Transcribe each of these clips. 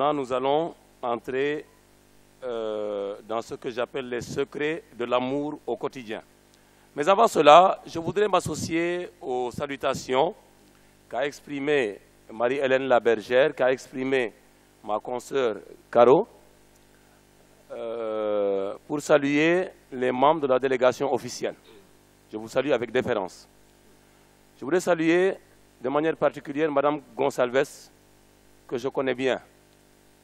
maintenant, nous allons entrer dans ce que j'appelle les secrets de l'amour au quotidien. Mais avant cela, je voudrais m'associer aux salutations qu'a exprimé Marie-Hélène Labergère, qu'a exprimé ma consoeur Caro, pour saluer les membres de la délégation officielle. Je vous salue avec déférence. Je voudrais saluer de manière particulière Madame Gonsalves, que je connais bien.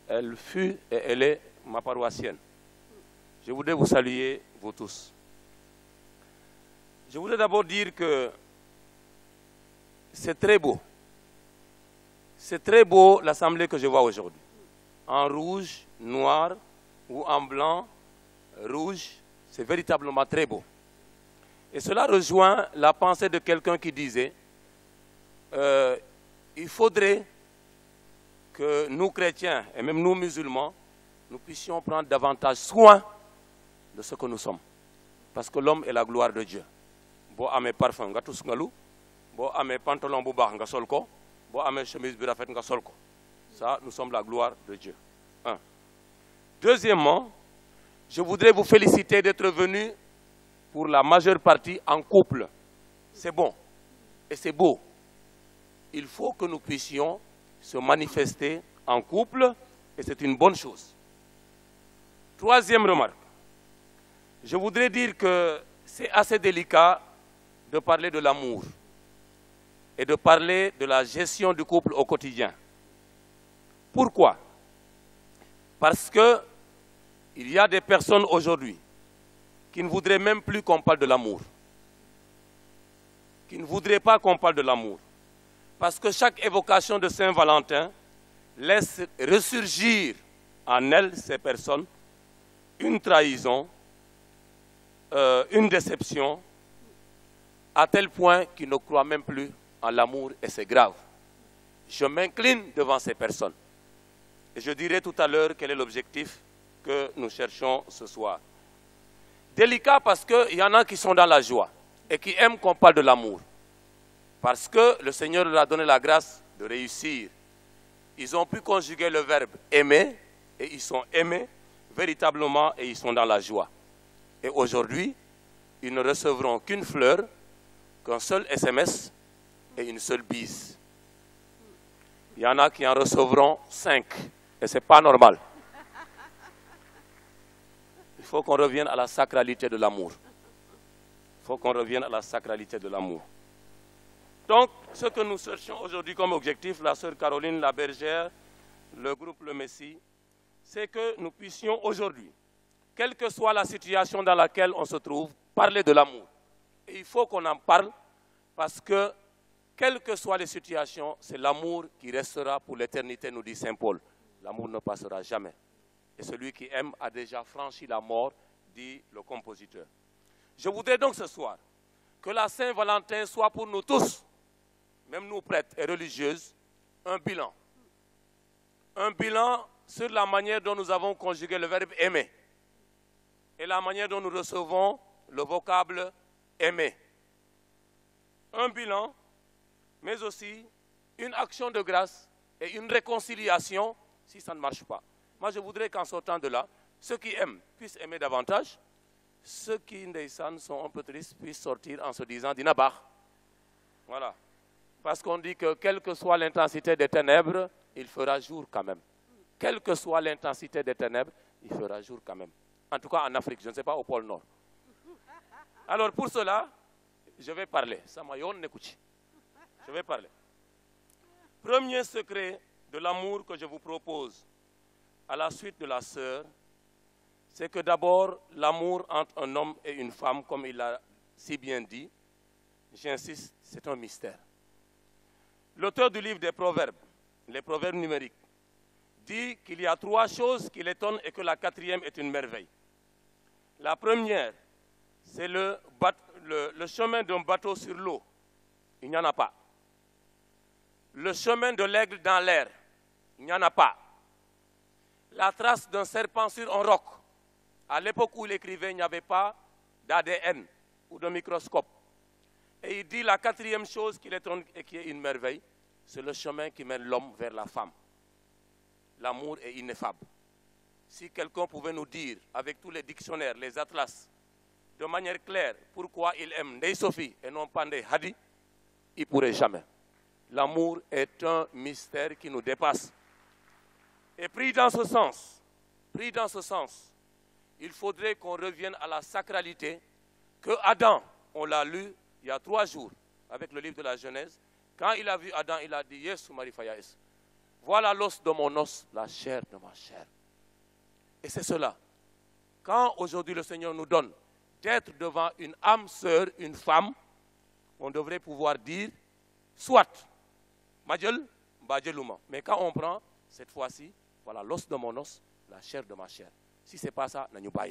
Elle fut et elle est ma paroissienne. Je voudrais vous saluer, vous tous. Je voudrais d'abord dire que c'est très beau. C'est très beau l'assemblée que je vois aujourd'hui. En rouge, noir ou en blanc, rouge, c'est véritablement très beau. Et cela rejoint la pensée de quelqu'un qui disait il faudrait que nous chrétiens et même nous musulmans, nous puissions prendre davantage soin de ce que nous sommes. Parce que l'homme est la gloire de Dieu. Bo amé parfum nga tous nga lu, bo amé pantalon bu baax nga sol ko, bo amé chemise bi rafet nga sol ko. Ça, nous sommes la gloire de Dieu. Un. Deuxièmement, je voudrais vous féliciter d'être venus pour la majeure partie en couple. C'est bon et c'est beau. Il faut que nous puissions se manifester en couple et c'est une bonne chose. Troisième remarque, je voudrais dire que c'est assez délicat de parler de l'amour et de parler de la gestion du couple au quotidien. Pourquoi? Parce qu'il y a des personnes aujourd'hui qui ne voudraient même plus qu'on parle de l'amour. Qui ne voudraient pas qu'on parle de l'amour. Parce que chaque évocation de Saint-Valentin laisse ressurgir en elles, ces personnes, une trahison, une déception, à tel point qu'ils ne croient même plus en l'amour et c'est grave. Je m'incline devant ces personnes. Et je dirai tout à l'heure quel est l'objectif que nous cherchons ce soir. Délicat parce qu'il y en a qui sont dans la joie et qui aiment qu'on parle de l'amour. Parce que le Seigneur leur a donné la grâce de réussir. Ils ont pu conjuguer le verbe aimer et ils sont aimés véritablement et ils sont dans la joie. Et aujourd'hui, ils ne recevront qu'une fleur, qu'un seul SMS et une seule bise. Il y en a qui en recevront 5 et ce n'est pas normal. Il faut qu'on revienne à la sacralité de l'amour. Il faut qu'on revienne à la sacralité de l'amour. Donc, ce que nous cherchons aujourd'hui comme objectif, la sœur Caroline Labergère, le groupe Le Messie, c'est que nous puissions aujourd'hui, quelle que soit la situation dans laquelle on se trouve, parler de l'amour. Et il faut qu'on en parle parce que, quelles que soient les situations, c'est l'amour qui restera pour l'éternité, nous dit Saint Paul. L'amour ne passera jamais. Et celui qui aime a déjà franchi la mort, dit le compositeur. Je voudrais donc ce soir que la Saint-Valentin soit pour nous tous, même nous prêtres et religieuses, un bilan. Un bilan sur la manière dont nous avons conjugué le verbe aimer et la manière dont nous recevons le vocable aimer. Un bilan, mais aussi une action de grâce et une réconciliation si ça ne marche pas. Moi, je voudrais qu'en sortant de là, ceux qui aiment puissent aimer davantage, ceux qui sont un peu tristes puissent sortir en se disant « Dinabar ». Voilà. Parce qu'on dit que quelle que soit l'intensité des ténèbres, il fera jour quand même. Quelle que soit l'intensité des ténèbres, il fera jour quand même. En tout cas en Afrique, je ne sais pas au pôle Nord. Alors pour cela, je vais parler. Je vais parler. Premier secret de l'amour que je vous propose à la suite de la sœur, c'est que d'abord, l'amour entre un homme et une femme, comme il l'a si bien dit, j'insiste, c'est un mystère. L'auteur du livre des Proverbes, les Proverbes numériques, dit qu'il y a 3 choses qui l'étonnent et que la 4e est une merveille. La première, c'est le chemin d'un bateau sur l'eau. Il n'y en a pas. Le chemin de l'aigle dans l'air. Il n'y en a pas. La trace d'un serpent sur un roc. À l'époque où il écrivait, il n'y avait pas d'ADN ou de microscope. Et il dit la 4e chose qui l'étonne et qui est une merveille, c'est le chemin qui mène l'homme vers la femme. l'amour est ineffable. Si quelqu'un pouvait nous dire, avec tous les dictionnaires, les atlas, de manière claire, pourquoi il aime Ndeye Sophie et non pas Ndeye Hadi, il ne pourrait jamais. L'amour est un mystère qui nous dépasse. Et pris dans ce sens, il faudrait qu'on revienne à la sacralité que Adam, on l'a lu il y a 3 jours, avec le livre de la Genèse. Quand il a vu Adam, il a dit, yes, Marifayaes, voilà l'os de mon os, la chair de ma chair. Et c'est cela. Quand aujourd'hui le Seigneur nous donne d'être devant une âme sœur, une femme, on devrait pouvoir dire, soit, Madjel, Badjelouma. Mais quand on prend, cette fois-ci, voilà l'os de mon os, la chair de ma chair. Si ce n'est pas ça, n'anyou pas.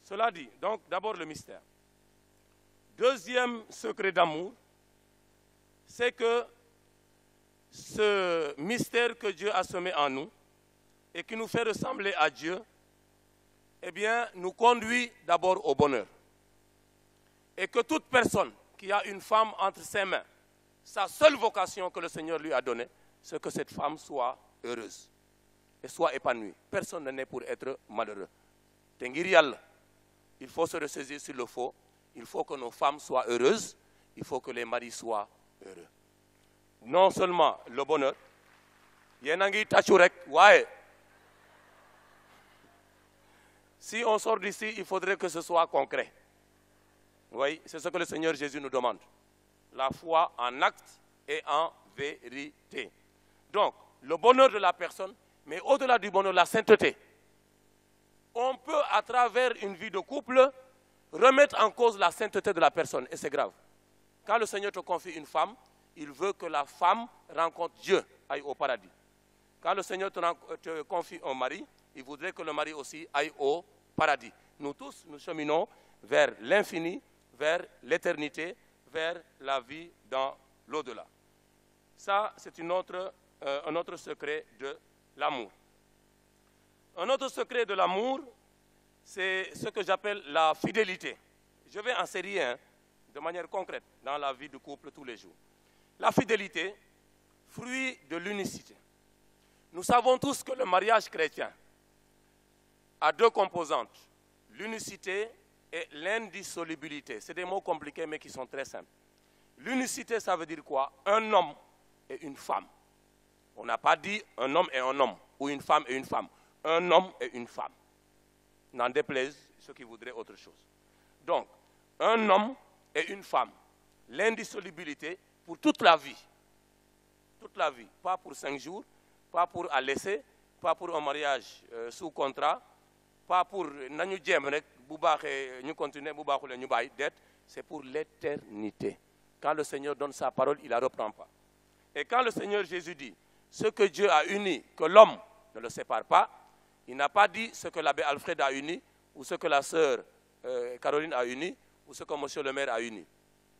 Cela dit, donc d'abord le mystère. Deuxième secret d'amour, c'est que ce mystère que Dieu a semé en nous et qui nous fait ressembler à Dieu, eh bien, nous conduit d'abord au bonheur. Et que toute personne qui a une femme entre ses mains, sa seule vocation que le Seigneur lui a donnée, c'est que cette femme soit heureuse et soit épanouie. Personne n'est pour être malheureux. Il faut se ressaisir sur le faux. Il faut que nos femmes soient heureuses. Il faut que les maris soient heureux. Non seulement le bonheur, si on sort d'ici, il faudrait que ce soit concret. Oui, c'est ce que le Seigneur Jésus nous demande. La foi en acte et en vérité. Donc, le bonheur de la personne, mais au-delà du bonheur, la sainteté. On peut, à travers une vie de couple, remettre en cause la sainteté de la personne, et c'est grave. Quand le Seigneur te confie une femme, il veut que la femme rencontre Dieu, aille au paradis. Quand le Seigneur te confie un mari, il voudrait que le mari aussi aille au paradis. Nous tous, nous cheminons vers l'infini, vers l'éternité, vers la vie dans l'au-delà. Ça, c'est un autre secret de l'amour. Un autre secret de l'amour, c'est ce que j'appelle la fidélité. Je vais enseigner de manière concrète dans la vie du couple tous les jours. La fidélité, fruit de l'unicité. Nous savons tous que le mariage chrétien a 2 composantes, l'unicité et l'indissolubilité. C'est des mots compliqués mais qui sont très simples. L'unicité, ça veut dire quoi? Un homme et une femme. On n'a pas dit un homme et un homme, ou une femme et une femme. Un homme et une femme. N'en déplaise ceux qui voudraient autre chose. Donc, un homme et une femme. L'indissolubilité pour toute la vie. Toute la vie. Pas pour 5 jours, pas pour à laisser, pas pour un mariage sous contrat, pas pour nous continuer, c'est pour l'éternité. Quand le Seigneur donne sa parole, il ne la reprend pas. Et quand le Seigneur Jésus dit, ce que Dieu a uni, que l'homme ne le sépare pas, il n'a pas dit ce que l'abbé Alfred a uni, ou ce que la sœur Caroline a uni, ou ce que monsieur le maire a uni.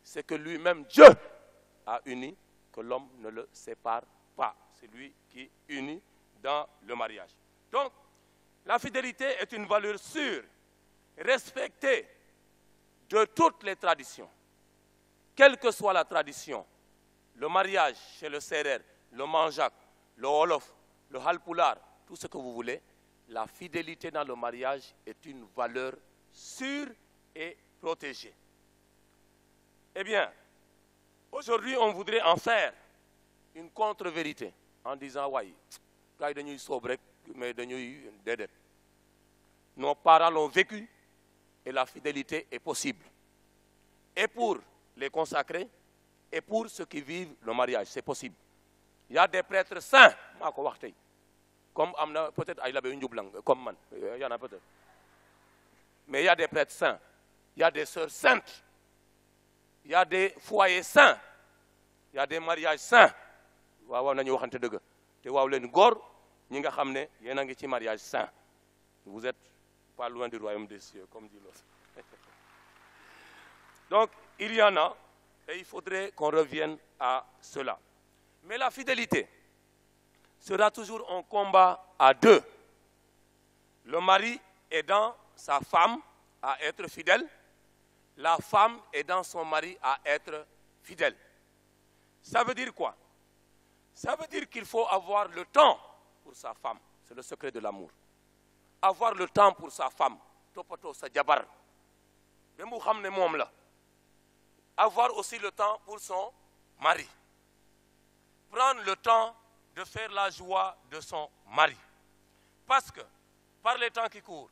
C'est que lui-même, Dieu, a uni, que l'homme ne le sépare pas. C'est lui qui unit dans le mariage. Donc, la fidélité est une valeur sûre, respectée de toutes les traditions. Quelle que soit la tradition, le mariage chez le Serer, le Manjak, le Wolof, le Halpular, tout ce que vous voulez, la fidélité dans le mariage est une valeur sûre et protégée. Eh bien, aujourd'hui, on voudrait en faire une contre-vérité en disant, ouais, nos parents l'ont vécu et la fidélité est possible. Et pour les consacrés, et pour ceux qui vivent le mariage, c'est possible. Il y a des prêtres saints, comme peut-être comme man, il y en a peut-être. Mais il y a des prêtres saints, il y a des sœurs saintes, il y a des foyers saints, il y a des mariages saints. Vous êtes pas loin du royaume des cieux, comme dit l'autre. Donc, il y en a, et il faudrait qu'on revienne à cela. Mais la fidélité sera toujours un combat à 2. Le mari aidant sa femme à être fidèle, la femme aidant son mari à être fidèle. Ça veut dire quoi? Ça veut dire qu'il faut avoir le temps pour sa femme. C'est le secret de l'amour. Avoir le temps pour sa femme. Topato sa jabar. Avoir aussi le temps pour son mari. Prendre le temps de faire la joie de son mari. Parce que, par les temps qui courent,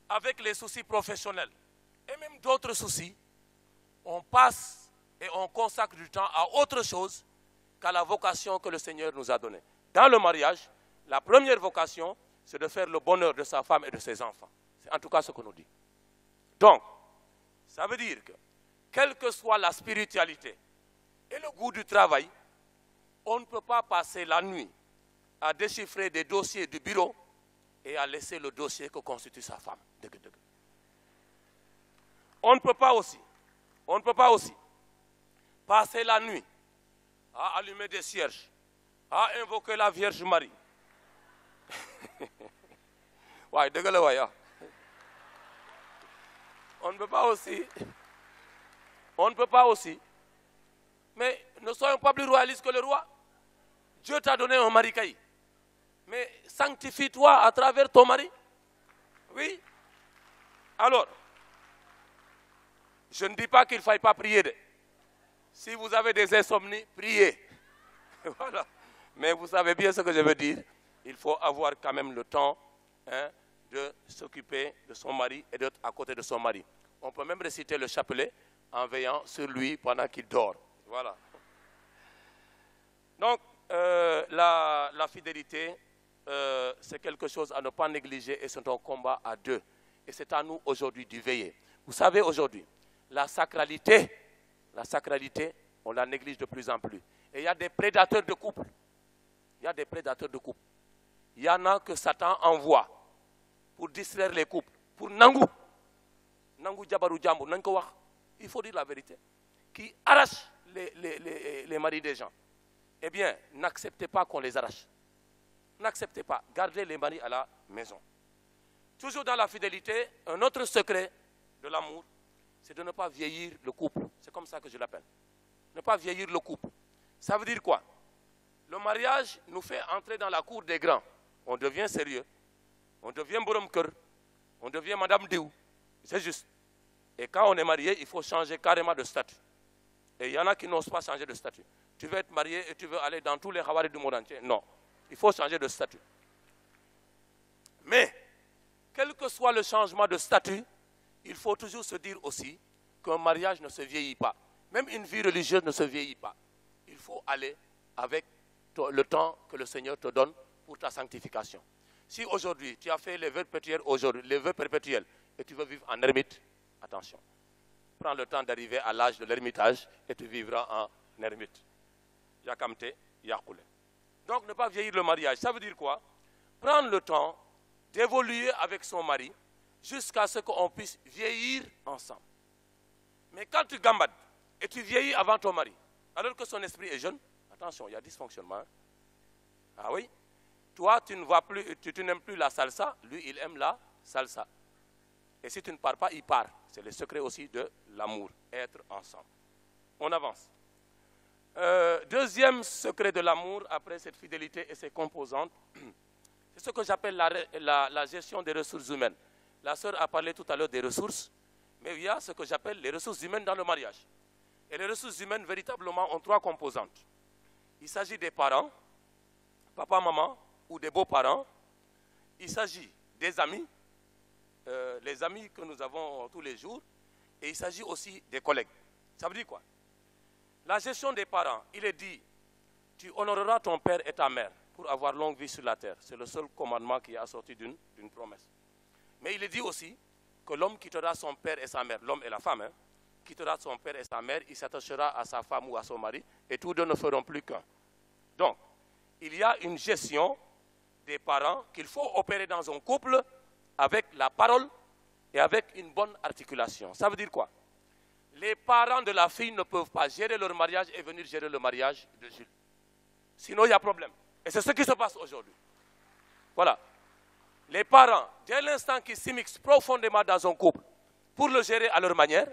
avec les soucis professionnels et même d'autres soucis, on passe et on consacre du temps à autre chose qu'à la vocation que le Seigneur nous a donnée. Dans le mariage, la première vocation, c'est de faire le bonheur de sa femme et de ses enfants. C'est en tout cas ce qu'on nous dit. Donc, ça veut dire que, quelle que soit la spiritualité et le goût du travail, on ne peut pas passer la nuit à déchiffrer des dossiers du bureau et à laisser le dossier que constitue sa femme. On ne peut pas aussi passer la nuit à allumer des cierges, à invoquer la Vierge Marie. Ouais, on ne peut pas aussi, mais ne soyons pas plus royalistes que le roi. Dieu t'a donné un mari caï. Mais sanctifie-toi à travers ton mari. Oui. Alors, je ne dis pas qu'il ne faille pas prier. Si vous avez des insomnies, priez. Voilà. Mais vous savez bien ce que je veux dire. Il faut avoir quand même le temps de s'occuper de son mari et d'être à côté de son mari. On peut même réciter le chapelet en veillant sur lui pendant qu'il dort. Voilà. Donc, la fidélité, c'est quelque chose à ne pas négliger et c'est un combat à deux. Et c'est à nous aujourd'hui d'y veiller. Vous savez aujourd'hui, la sacralité, on la néglige de plus en plus. Et il y a des prédateurs de couple. Il y en a que Satan envoie pour distraire les couples. Pour Nangou Djabarou Djambou, il faut dire la vérité. Qui arrache les maris des gens. Eh bien, n'acceptez pas qu'on les arrache. N'acceptez pas. Gardez les maris à la maison. Toujours dans la fidélité, un autre secret de l'amour, c'est de ne pas vieillir le couple. C'est comme ça que je l'appelle. Ne pas vieillir le couple. Ça veut dire quoi? Le mariage nous fait entrer dans la cour des grands. On devient sérieux. On devient Boromker. On devient Madame Diou. C'est juste. Et quand on est marié, il faut changer carrément de statut. Et il y en a qui n'osent pas changer de statut. Tu veux être marié et tu veux aller dans tous les hawaris du monde entier. Non. Il faut changer de statut. Mais, quel que soit le changement de statut, il faut toujours se dire aussi qu'un mariage ne se vieillit pas. Même une vie religieuse ne se vieillit pas. Il faut aller avec le temps que le Seigneur te donne pour ta sanctification. Si aujourd'hui, tu as fait les vœux perpétuels, et tu veux vivre en ermite, attention. Prends le temps d'arriver à l'âge de l'ermitage et tu vivras en ermite. Yakamte, Yakoule. Donc, ne pas vieillir le mariage, ça veut dire quoi? Prendre le temps d'évoluer avec son mari jusqu'à ce qu'on puisse vieillir ensemble. Mais quand tu gambades et tu vieillis avant ton mari, alors que son esprit est jeune, attention, il y a dysfonctionnement. Hein? Ah oui? Toi, tu n'aimes plus la salsa, lui, il aime la salsa. Et si tu ne pars pas, il part. C'est le secret aussi de l'amour, être ensemble. On avance. Deuxième secret de l'amour, après cette fidélité et ses composantes, c'est ce que j'appelle la gestion des ressources humaines. La sœur a parlé tout à l'heure des ressources, mais il y a ce que j'appelle les ressources humaines dans le mariage. Et les ressources humaines, véritablement, ont trois composantes. Il s'agit des parents, papa, maman, ou des beaux-parents. Il s'agit des amis, les amis que nous avons tous les jours. Et il s'agit aussi des collègues. Ça veut dire quoi? La gestion des parents, il est dit, tu honoreras ton père et ta mère pour avoir longue vie sur la terre. C'est le seul commandement qui est assorti d'une promesse. Mais il est dit aussi que l'homme quittera son père et sa mère, l'homme et la femme, hein, quittera son père et sa mère, il s'attachera à sa femme ou à son mari, et tous deux ne feront plus qu'un. Donc, il y a une gestion des parents qu'il faut opérer dans un couple avec la parole et avec une bonne articulation. Ça veut dire quoi? Les parents de la fille ne peuvent pas gérer leur mariage et venir gérer le mariage de Jules. Sinon, il y a problème. Et c'est ce qui se passe aujourd'hui. Voilà. Les parents, dès l'instant qu'ils s'immiscent profondément dans un couple pour le gérer à leur manière,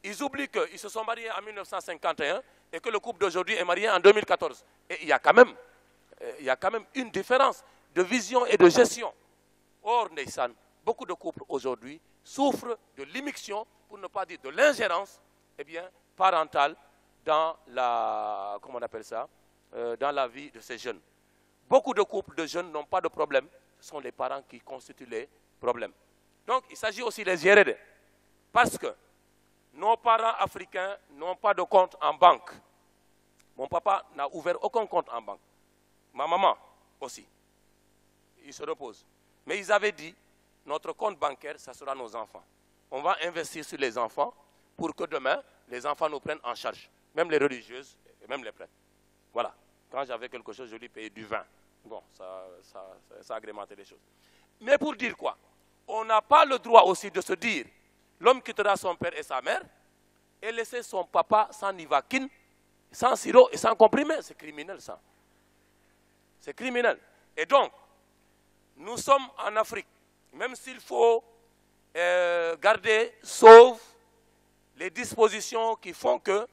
ils oublient qu'ils se sont mariés en 1951 et que le couple d'aujourd'hui est marié en 2014. Et il y a quand même une différence. de vision et de gestion. Or, Neysan, beaucoup de couples aujourd'hui souffrent de l'immixtion, pour ne pas dire de l'ingérence, parentale dans la, comment on appelle ça, dans la vie de ces jeunes. Beaucoup de couples de jeunes n'ont pas de problème, ce sont les parents qui constituent les problèmes. Donc, il s'agit aussi de les gérer, parce que nos parents africains n'ont pas de compte en banque. Mon papa n'a ouvert aucun compte en banque. Ma maman aussi. Ils se reposent. Mais ils avaient dit, notre compte bancaire, ça sera nos enfants. On va investir sur les enfants pour que demain, les enfants nous prennent en charge. Même les religieuses et même les prêtres. Voilà. Quand j'avais quelque chose, je lui payais du vin. Bon, ça agrémentait les choses. Mais pour dire quoi? On n'a pas le droit aussi de se dire, l'homme quittera son père et sa mère et laisser son papa sans nivaquine, sans sirop et sans comprimé. C'est criminel, ça. C'est criminel. Et donc, nous sommes en Afrique, même s'il faut garder, sauf les dispositions qui font que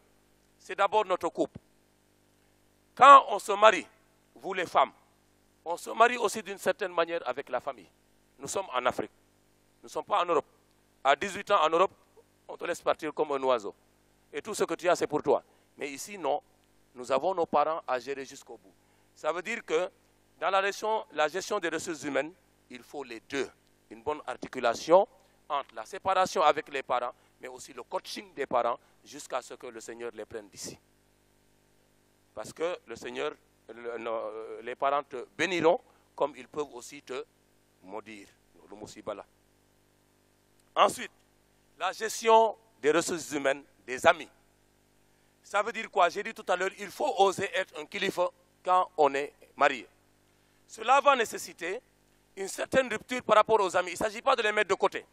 c'est d'abord notre couple. Quand on se marie, vous les femmes, on se marie aussi d'une certaine manière avec la famille. Nous sommes en Afrique. Nous ne sommes pas en Europe. À 18 ans en Europe, on te laisse partir comme un oiseau. Et tout ce que tu as, c'est pour toi. Mais ici, non. Nous avons nos parents à gérer jusqu'au bout. Ça veut dire que dans la gestion des ressources humaines, il faut les deux. Une bonne articulation entre la séparation avec les parents, mais aussi le coaching des parents, jusqu'à ce que le Seigneur les prenne d'ici. Parce que le Seigneur, les parents te béniront, comme ils peuvent aussi te maudire. Le Moussibala. Ensuite, la gestion des ressources humaines des amis. Ça veut dire quoi? J'ai dit tout à l'heure, il faut oser être un kilifa quand on est marié. Cela va nécessiter une certaine rupture par rapport aux amis. Il ne s'agit pas de les mettre de côté.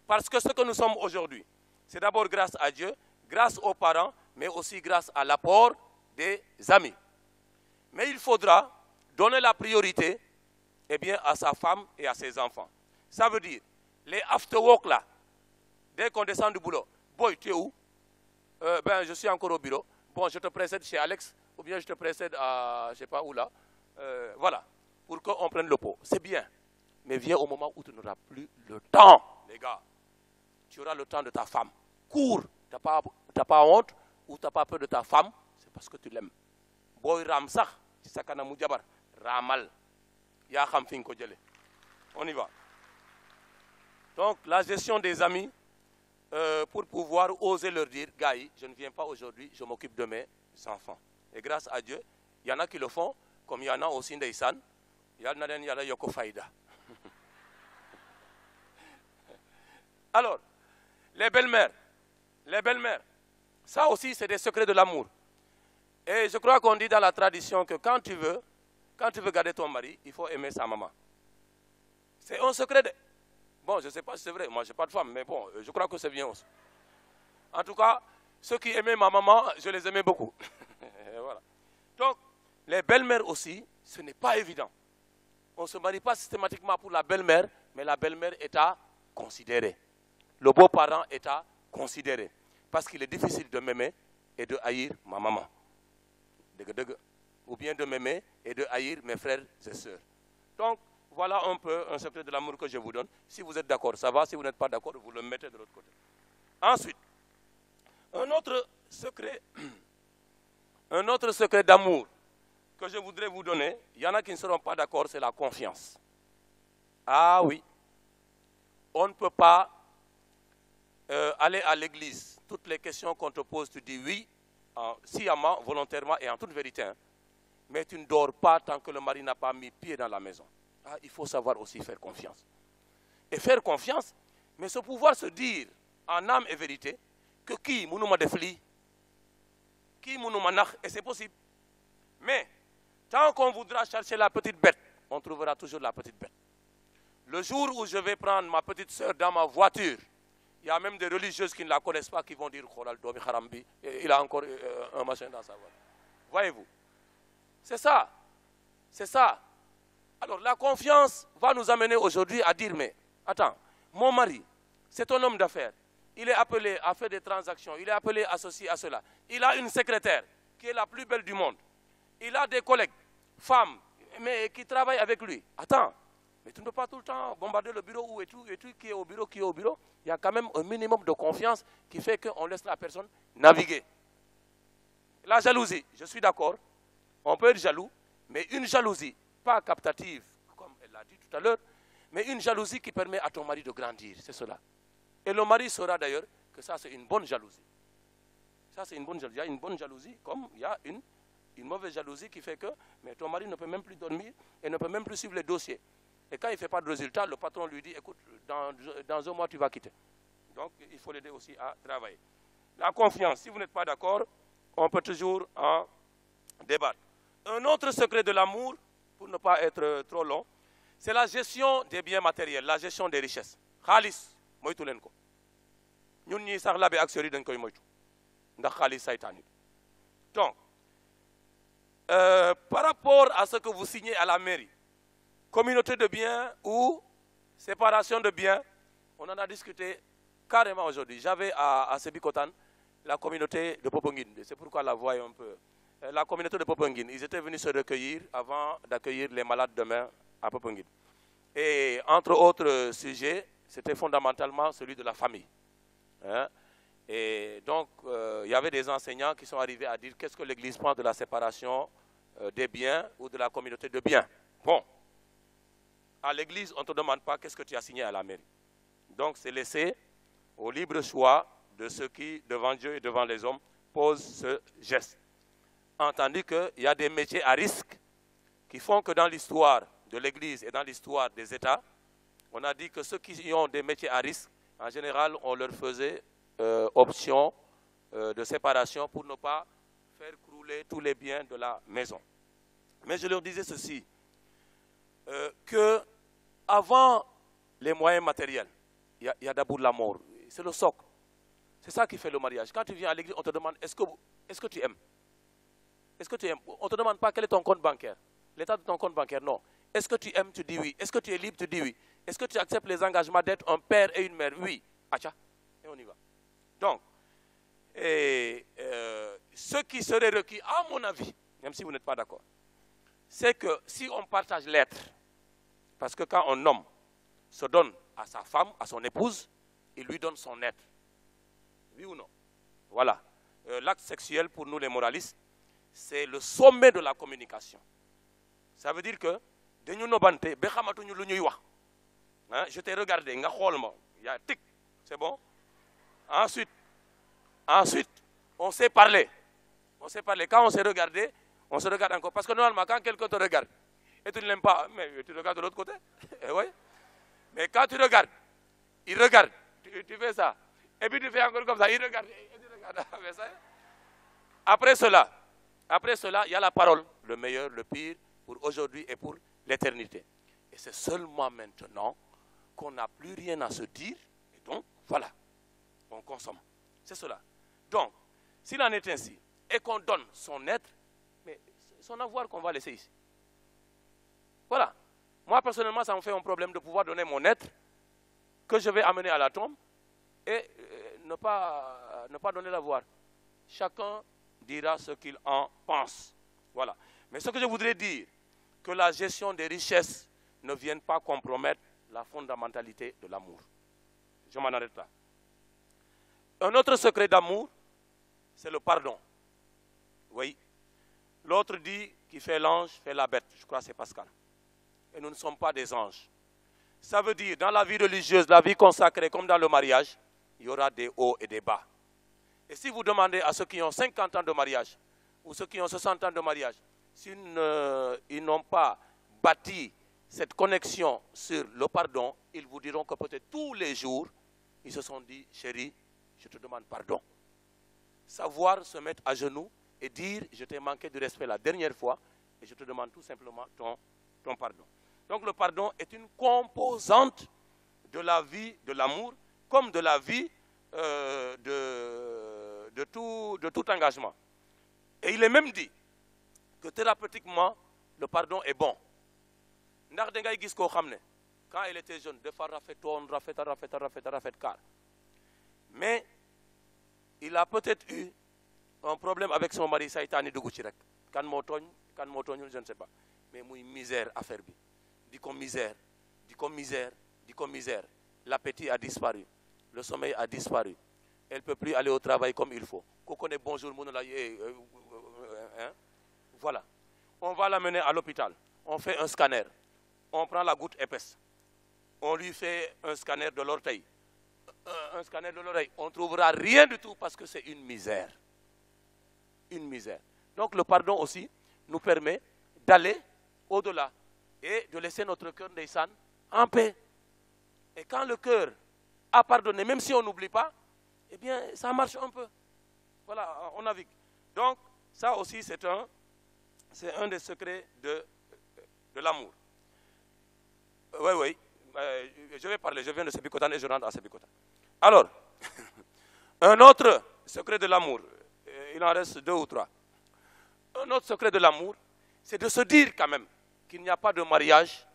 Parce que ce que nous sommes aujourd'hui, c'est d'abord grâce à Dieu, grâce aux parents, mais aussi grâce à l'apport des amis. Mais il faudra donner la priorité à sa femme et à ses enfants. Ça veut dire, les after-work là, dès qu'on descend du boulot, boy, tu es où? Je suis encore au bureau. Bon, je te précède chez Alex, ou bien je te précède à, je ne sais pas où là. Voilà, pour qu'on prenne le pot. C'est bien. Mais viens au moment où tu n'auras plus le temps, les gars. Tu auras le temps de ta femme. Cours. Tu n'as pas honte ou tu n'as pas peur de ta femme, c'est parce que tu l'aimes. Boy Ramsah, Sakana Moujabar, Ramal. Ya Kham Finko Djele. On y va. Donc, la gestion des amis, pour pouvoir oser leur dire, gars, je ne viens pas aujourd'hui, je m'occupe de mes enfants. Et grâce à Dieu, il y en a qui le font, comme il y en a aussi Ndeysan, il y en a Yoko Faïda. Alors, les belles-mères, ça aussi c'est des secrets de l'amour. Et je crois qu'on dit dans la tradition que quand tu veux garder ton mari, il faut aimer sa maman. C'est un secret de... Bon, je ne sais pas si c'est vrai, moi je n'ai pas de femme, mais bon, je crois que c'est bien aussi. En tout cas, ceux qui aimaient ma maman, je les aimais beaucoup. Voilà. Donc, les belles-mères aussi, ce n'est pas évident. On ne se marie pas systématiquement pour la belle-mère, mais la belle-mère est à considérer. Le beau-parent est à considérer. Parce qu'il est difficile de m'aimer et de haïr ma maman. Ou bien de m'aimer et de haïr mes frères et sœurs. Donc, voilà un peu un secret de l'amour que je vous donne. Si vous êtes d'accord, ça va. Si vous n'êtes pas d'accord, vous le mettez de l'autre côté. Ensuite, un autre secret d'amour que je voudrais vous donner, il y en a qui ne seront pas d'accord, c'est la confiance. Ah oui, on ne peut pas aller à l'église. Toutes les questions qu'on te pose, tu dis oui, sciemment, volontairement et en toute vérité. Hein. Mais tu ne dors pas tant que le mari n'a pas mis pied dans la maison. Ah, il faut savoir aussi faire confiance. Et faire confiance, mais ce pouvoir se dire en âme et vérité que qui mounouma defli, qui mounouma nach, et c'est possible. Mais tant qu'on voudra chercher la petite bête, on trouvera toujours la petite bête. Le jour où je vais prendre ma petite sœur dans ma voiture, il y a même des religieuses qui ne la connaissent pas qui vont dire il a encore un machin dans sa voiture. Voyez-vous? C'est ça. C'est ça. Alors la confiance va nous amener aujourd'hui à dire, mais attends, mon mari, c'est un homme d'affaires. Il est appelé à faire des transactions, il est appelé à ceci, à cela. Il a une secrétaire qui est la plus belle du monde. Il a des collègues, femmes, mais qui travaille avec lui. Attends, mais tu ne peux pas tout le temps bombarder le bureau ou et tout qui est au bureau, qui est au bureau. Il y a quand même un minimum de confiance qui fait qu'on laisse la personne naviguer. La jalousie, je suis d'accord, on peut être jaloux, mais une jalousie, pas captative, comme elle l'a dit tout à l'heure, mais une jalousie qui permet à ton mari de grandir, c'est cela. Et le mari saura d'ailleurs que ça c'est une bonne jalousie. Ça c'est une bonne jalousie. Il y a une bonne jalousie comme il y a une mauvaise jalousie qui fait que mais ton mari ne peut même plus dormir et ne peut même plus suivre les dossiers. Et quand il ne fait pas de résultat, le patron lui dit, écoute, dans un mois tu vas quitter. Donc il faut l'aider aussi à travailler. La confiance, si vous n'êtes pas d'accord, on peut toujours en débattre. Un autre secret de l'amour, pour ne pas être trop long, c'est la gestion des biens matériels, la gestion des richesses. Khalis, moytu len ko. Ñun ñi sax labe ak seri dañ koy moytu. Ndax khalis saytaan. Donc, par rapport à ce que vous signez à la mairie, communauté de biens ou séparation de biens, on en a discuté carrément aujourd'hui. J'avais à Sébikotan la communauté de Popongine, c'est pourquoi la voix est un peu... La communauté de Popongine, ils étaient venus se recueillir avant d'accueillir les malades demain à Popongine. Et entre autres sujets, c'était fondamentalement celui de la famille. Hein? Et donc, il y avait des enseignants qui sont arrivés à dire qu'est-ce que l'Église pense de la séparation des biens ou de la communauté de biens. Bon, à l'Église, on ne te demande pas qu'est-ce que tu as signé à la mairie. Donc, c'est laissé au libre choix de ceux qui, devant Dieu et devant les hommes, posent ce geste. Entendu qu'il y a des métiers à risque qui font que dans l'histoire de l'Église et dans l'histoire des États, on a dit que ceux qui ont des métiers à risque, en général, on leur faisait option de séparation pour ne pas faire crouler tous les biens de la maison. Mais je leur disais ceci, que avant les moyens matériels, il y a d'abord la mort. C'est le socle. C'est ça qui fait le mariage. Quand tu viens à l'église, on te demande, est-ce que tu aimes? Est-ce que tu aimes? On ne te demande pas quel est ton compte bancaire. L'état de ton compte bancaire, non. Est-ce que tu aimes? Tu dis oui. Est-ce que tu es libre? Tu dis oui. Est-ce que tu acceptes les engagements d'être un père et une mère? Oui. Acha. Et on y va. Donc, ce qui serait requis, à mon avis, même si vous n'êtes pas d'accord, c'est que si on partage l'être, parce que quand un homme se donne à sa femme, à son épouse, il lui donne son être. Oui ou non? Voilà. L'acte sexuel, pour nous les moralistes, c'est le sommet de la communication. Ça veut dire que, je t'ai regardé, il y a tic, c'est bon? Ensuite, on s'est parlé. On s'est parlé. Quand on s'est regardé, on se regarde encore. Parce que normalement, quand quelqu'un te regarde, et tu ne l'aimes pas, mais tu regardes de l'autre côté. Oui. Mais quand tu regardes, il regarde, tu fais ça. Et puis tu fais encore comme ça, il regarde, et tu regardes. Après cela, il y a la parole, le meilleur, le pire, pour aujourd'hui et pour l'éternité. Et c'est seulement maintenant qu'on n'a plus rien à se dire, et donc, voilà, on consomme. C'est cela. Donc, s'il en est ainsi, et qu'on donne son être, mais son avoir qu'on va laisser ici. Voilà. Moi, personnellement, ça me fait un problème de pouvoir donner mon être, que je vais amener à la tombe, et ne pas donner l'avoir. Chacun dira ce qu'il en pense. Voilà. Mais ce que je voudrais dire, que la gestion des richesses ne vienne pas compromettre la fondamentalité de l'amour. Je m'en arrête là. Un autre secret d'amour, c'est le pardon. Oui. L'autre dit qui fait l'ange fait la bête. Je crois que c'est Pascal. Et nous ne sommes pas des anges. Ça veut dire, dans la vie religieuse, la vie consacrée, comme dans le mariage, il y aura des hauts et des bas. Et si vous demandez à ceux qui ont 50 ans de mariage, ou ceux qui ont 60 ans de mariage, s'ils n'ont pas bâti cette connexion sur le pardon, ils vous diront que peut-être tous les jours, ils se sont dit, chérie, je te demande pardon. Savoir se mettre à genoux et dire, je t'ai manqué de respect la dernière fois, et je te demande tout simplement ton pardon. Donc le pardon est une composante de la vie de l'amour, comme de la vie de tout engagement. Et il est même dit que thérapeutiquement, le pardon est bon. Quand il était jeune, mais il a peut-être eu un problème avec son mari, je ne sais pas. mais muy misère affaire bi di ko misère di ko misère di ko misère. L'appétit a disparu, le sommeil a disparu, elle ne peut plus aller au travail comme il faut. Kokone bonjour, hein? Voilà. On va l'amener à l'hôpital, on fait un scanner, on prend la goutte épaisse, on lui fait un scanner de l'orteil, un scanner de l'oreille, on ne trouvera rien du tout parce que c'est une misère. Une misère. Donc le pardon aussi nous permet d'aller au-delà et de laisser notre cœur ndeysaan en paix. Et quand le cœur a pardonné, même si on n'oublie pas, eh bien ça marche un peu. Voilà, on navigue. Donc ça aussi c'est un des secrets de l'amour. Oui, je vais parler, je viens de Sébikotane et je rentre à Sébikotane. Alors, un autre secret de l'amour, il en reste 2 ou 3. Un autre secret de l'amour, c'est de se dire quand même qu'il n'y a pas de mariage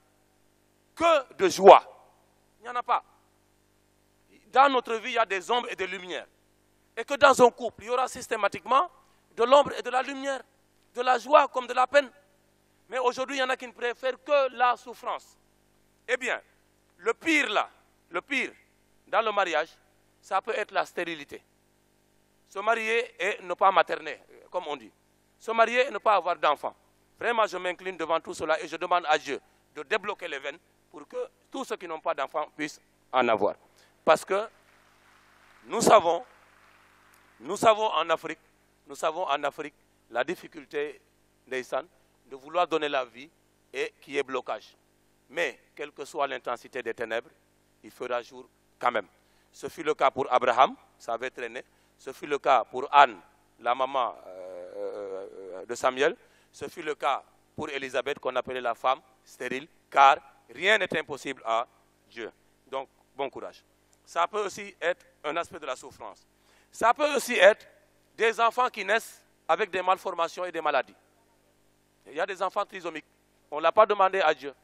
que de joie. Il n'y en a pas. Dans notre vie, il y a des ombres et des lumières. Et que dans un couple, il y aura systématiquement de l'ombre et de la lumière, de la joie comme de la peine. Mais aujourd'hui, il y en a qui ne préfèrent que la souffrance. Eh bien, le pire là, le pire dans le mariage, ça peut être la stérilité. Se marier et ne pas materner, comme on dit. Se marier et ne pas avoir d'enfants. Vraiment, je m'incline devant tout cela et je demande à Dieu de débloquer les veines pour que tous ceux qui n'ont pas d'enfants puissent en avoir. Parce que nous savons en Afrique la difficulté ndeysaan de vouloir donner la vie et qui est blocage. Mais, quelle que soit l'intensité des ténèbres, il fera jour quand même. Ce fut le cas pour Abraham, ça avait traîné. Ce fut le cas pour Anne, la maman de Samuel. Ce fut le cas pour Élisabeth, qu'on appelait la femme stérile, car rien n'est impossible à Dieu. Donc, bon courage. Ça peut aussi être un aspect de la souffrance. Ça peut aussi être des enfants qui naissent avec des malformations et des maladies. Il y a des enfants trisomiques. On ne l'a pas demandé à Dieu.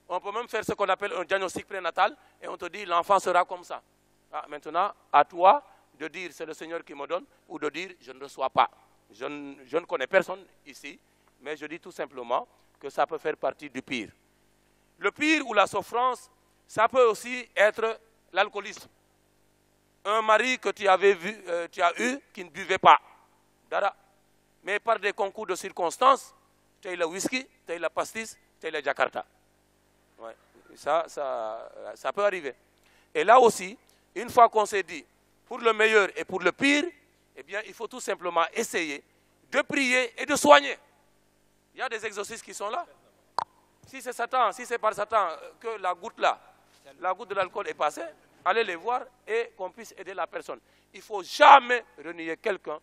On peut même faire ce qu'on appelle un diagnostic prénatal et on te dit l'enfant sera comme ça. Ah, maintenant, à toi de dire c'est le Seigneur qui me donne ou de dire je ne reçois pas. Je ne connais personne ici, mais je dis tout simplement que ça peut faire partie du pire. Le pire ou la souffrance, ça peut aussi être l'alcoolisme. Un mari que tu as eu qui ne buvait pas. Dara. Mais par des concours de circonstances, tu as eu le whisky, tu as eu la pastis, tu as eu le Jakarta. Ouais. Ça peut arriver. Et là aussi, une fois qu'on s'est dit, pour le meilleur et pour le pire, eh bien, il faut tout simplement essayer de prier et de soigner. Il y a des exorcistes qui sont là. Si c'est Satan, si c'est par Satan que la goutte de l'alcool est passée, allez les voir et qu'on puisse aider la personne. Il ne faut jamais renier quelqu'un,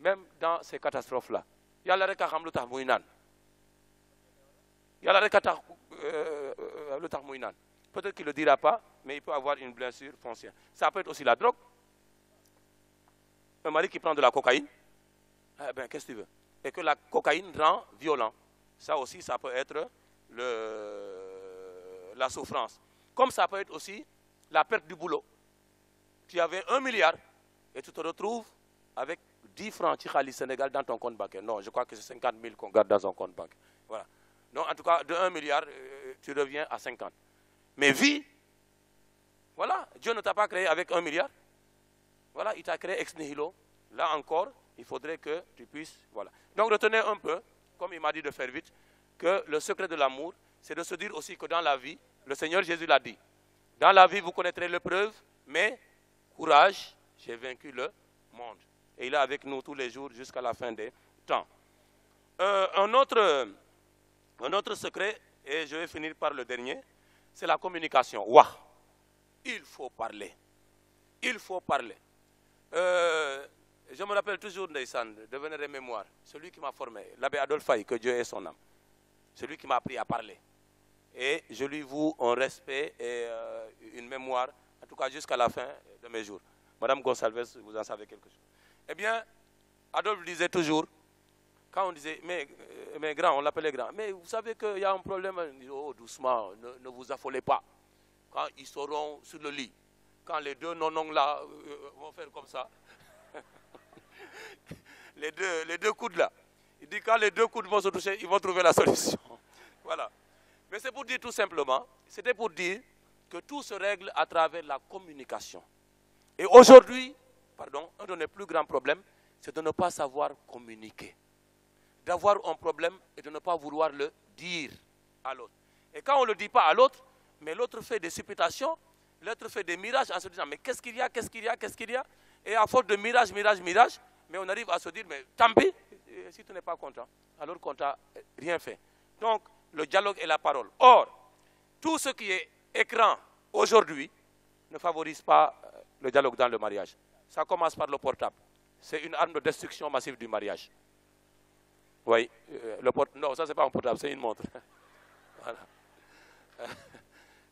même dans ces catastrophes-là. Il y a la reka mouinan. Il y a la reka mouinan. Peut-être qu'il ne le dira pas, mais il peut avoir une blessure foncière. Ça peut être aussi la drogue. Un mari qui prend de la cocaïne, eh ben, qu'est-ce que tu veux? Et que la cocaïne rend violent. Ça aussi, ça peut être la souffrance. Comme ça peut être aussi la perte du boulot. Tu avais 1 milliard et tu te retrouves avec 10 francs Tchikali Sénégal dans ton compte bancaire. Non, je crois que c'est 50 000 qu'on garde dans son compte bancaire. Voilà. Donc, en tout cas, de 1 milliard, tu reviens à 50. Mais vie, voilà, Dieu ne t'a pas créé avec 1 milliard. Voilà, il t'a créé ex nihilo. Là encore, il faudrait que tu puisses, voilà. Donc, retenez un peu, comme il m'a dit de faire vite, que le secret de l'amour, c'est de se dire aussi que dans la vie, le Seigneur Jésus l'a dit. Dans la vie, vous connaîtrez l'épreuve, mais courage, j'ai vaincu le monde. Et il est avec nous tous les jours jusqu'à la fin des temps. Un autre secret, et je vais finir par le dernier, c'est la communication. Ouah, il faut parler. Il faut parler. Je me rappelle toujours Ndeyssan, de Vénéré Mémoire, celui qui m'a formé, l'abbé Adolphe Faye, que Dieu ait son âme. Celui qui m'a appris à parler. Et je lui voue un respect et une mémoire, en tout cas jusqu'à la fin de mes jours. Madame Gonsalves, vous en savez quelque chose. Eh bien, Adolphe disait toujours, quand on disait, mais grand, on l'appelait grand, mais vous savez qu'il y a un problème, il dit, oh doucement, ne vous affolez pas. Quand ils seront sur le lit, quand les deux non-non là vont faire comme ça, les deux coudes là, il dit quand les deux coudes vont se toucher, ils vont trouver la solution. Voilà. Mais c'est pour dire tout simplement, c'était pour dire que tout se règle à travers la communication. Et aujourd'hui, pardon, un de nos plus grands problèmes, c'est de ne pas savoir communiquer. D'avoir un problème et de ne pas vouloir le dire à l'autre. Et quand on ne le dit pas à l'autre, mais l'autre fait des supputations, l'autre fait des mirages en se disant, mais qu'est-ce qu'il y a, qu'est-ce qu'il y a, qu'est-ce qu'il y a? Et à force de mirage, mais on arrive à se dire, mais tant pis, si tu n'es pas content, alors qu'on t'a rien fait. Donc, le dialogue et la parole. Or, tout ce qui est écran aujourd'hui ne favorise pas le dialogue dans le mariage. Ça commence par le portable. C'est une arme de destruction massive du mariage. Oui, non, ça c'est pas un portable, c'est une montre. Voilà.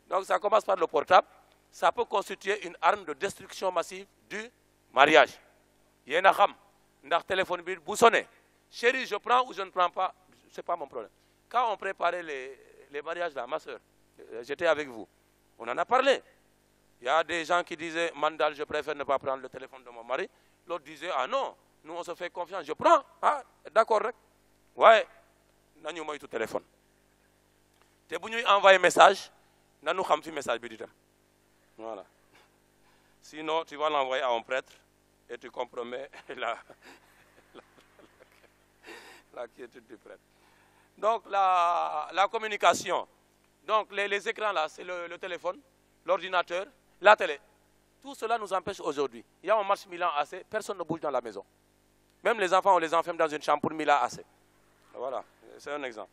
Donc ça commence par le portable. Ça peut constituer une arme de destruction massive du mariage. Il y a un ham, un téléphone vous sonnez. Chérie, je prends ou je ne prends pas, ce n'est pas mon problème. Quand on préparait les mariages là, ma soeur, j'étais avec vous, on en a parlé. Il y a des gens qui disaient, Mandal, je préfère ne pas prendre le téléphone de mon mari. L'autre disait, ah non, nous on se fait confiance, je prends. Ah, d'accord, ouais, nous avons tout téléphone. Si vous envoyez un message, nous avons un message. Voilà. Sinon, tu vas l'envoyer à un prêtre et tu compromets la quiétude du prêtre. Donc, la communication. Donc, les écrans là, c'est le téléphone, l'ordinateur, la télé. Tout cela nous empêche aujourd'hui. Il y a un match Milan AC, personne ne bouge dans la maison. Même les enfants, on les enferme dans une chambre pour Milan AC. Voilà, c'est un exemple.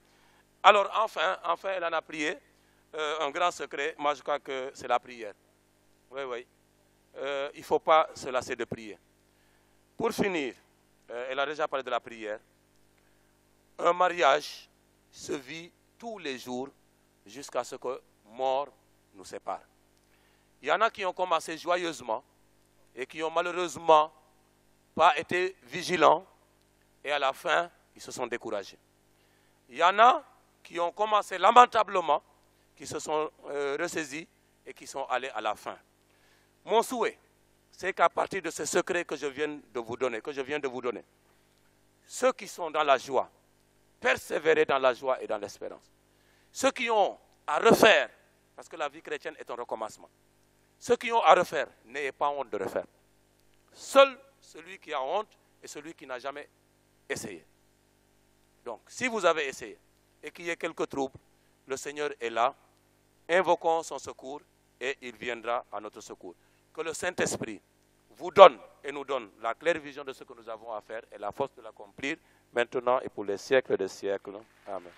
Alors, enfin, elle en a prié. Un grand secret, moi je crois que c'est la prière. Oui, oui. Il ne faut pas se lasser de prier. Pour finir, elle a déjà parlé de la prière. Un mariage se vit tous les jours jusqu'à ce que mort nous sépare. Il y en a qui ont commencé joyeusement et qui ont malheureusement pas été vigilants et à la fin, ils se sont découragés. Il y en a qui ont commencé lamentablement, qui se sont ressaisis et qui sont allés à la fin. Mon souhait, c'est qu'à partir de ce secret que je viens de vous donner, ceux qui sont dans la joie, persévérer dans la joie et dans l'espérance. Ceux qui ont à refaire, parce que la vie chrétienne est un recommencement, ceux qui ont à refaire, n'ayez pas honte de refaire. Seul celui qui a honte est celui qui n'a jamais essayé. Donc, si vous avez essayé et qu'il y ait quelques troubles, le Seigneur est là, invoquons son secours et il viendra à notre secours. Que le Saint-Esprit vous donne et nous donne la claire vision de ce que nous avons à faire et la force de l'accomplir maintenant et pour les siècles des siècles. Amen.